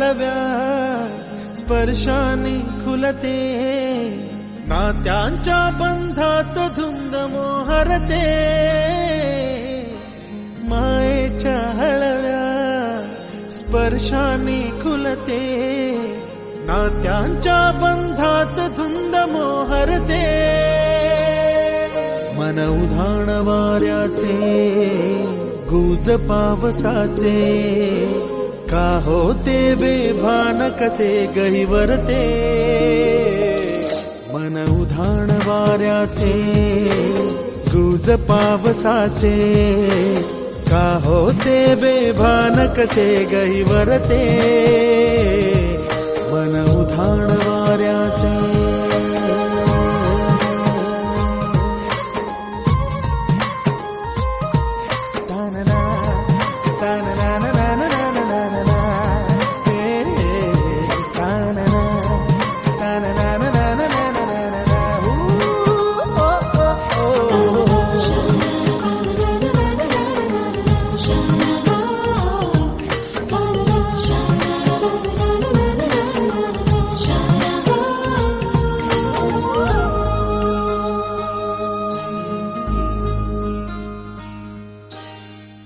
हळव्या स्पर्शाने खुलते, नात्यांच्या बंधात धुंद मोहरते. मायेच्या हळव्या स्पर्शाने खुलते, नात्यांच्या बंधात धुंद मोहरते. मन उधाण वाऱ्याचे गुज पावसाचे, का होते बेभान कसे गहिवरते. मन उधाण वाऱ्याचे गुज पावसाचे, का होते बेभान कसे गहिवरते. मन उधाण वाऱ्याचे.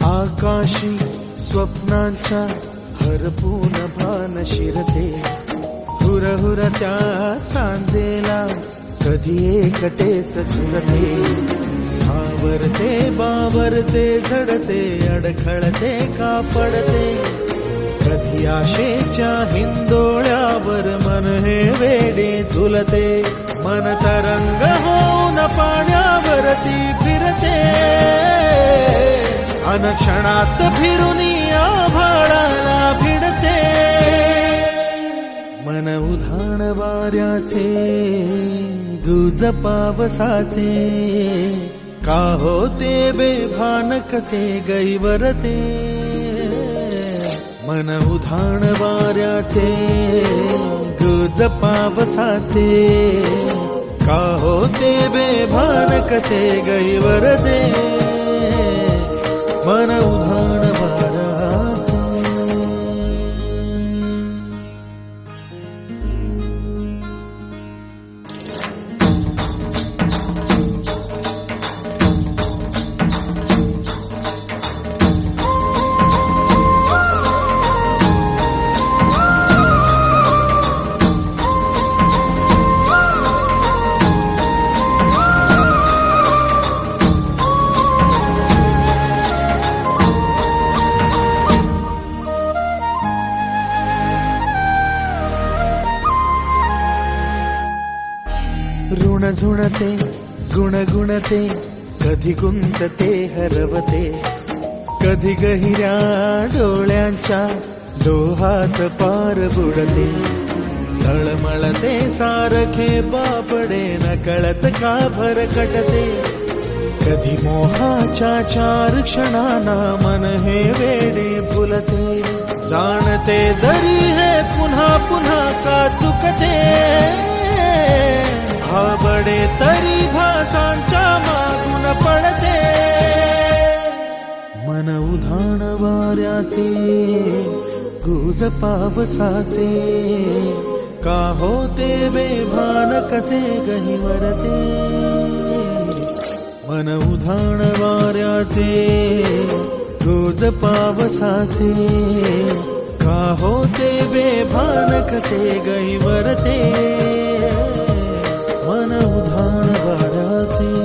आकाशी स्वप्नांच्या हरपून भान शिरते, हुरहुर त्या सांजेला कधी एकटेच झुरते. सावरते बावरते झडते, अडखळते का पडते. कधी आशेच्या हिंदोळ्यावर मन हे वेडे झुलते. मन तरंग होऊन पाण्यावरती फिरते, अनक्षणात फिरुनी आभाळाला भिडते. मन उधाण वाऱ्याचे गुज पावसाचे, का होते बेभान कसे गहिवरते. मन उधाण वाऱ्याचे गुज पावसाचे, का होते बेभान कसे गहिवरते. मन उधाण वाऱ्याचे. ऋण झुणते गुणगुणते, कधी गुंतते हरवते. कधी गहिऱ्या डोळ्यांच्या डोहात पार बुडते. तळमळते सारखे बापडे, नकळत का भरकटते. कधी मोहाच्या चार क्षणांना मन हे वेडे फुलते. जाणते जरी हे पुन्हा पुन्हा का चुकते. भाबडे तरी भासांच्या मागून पडते. मन उधाण वाऱ्याचे गुज पावसाचे, का होते बेभान कसे गहिवरते. मन उधाण वाऱ्याचे गुज पावसाचे, का होते बेभान कसे गहिवरते. मन उधाण वाऱ्याचे.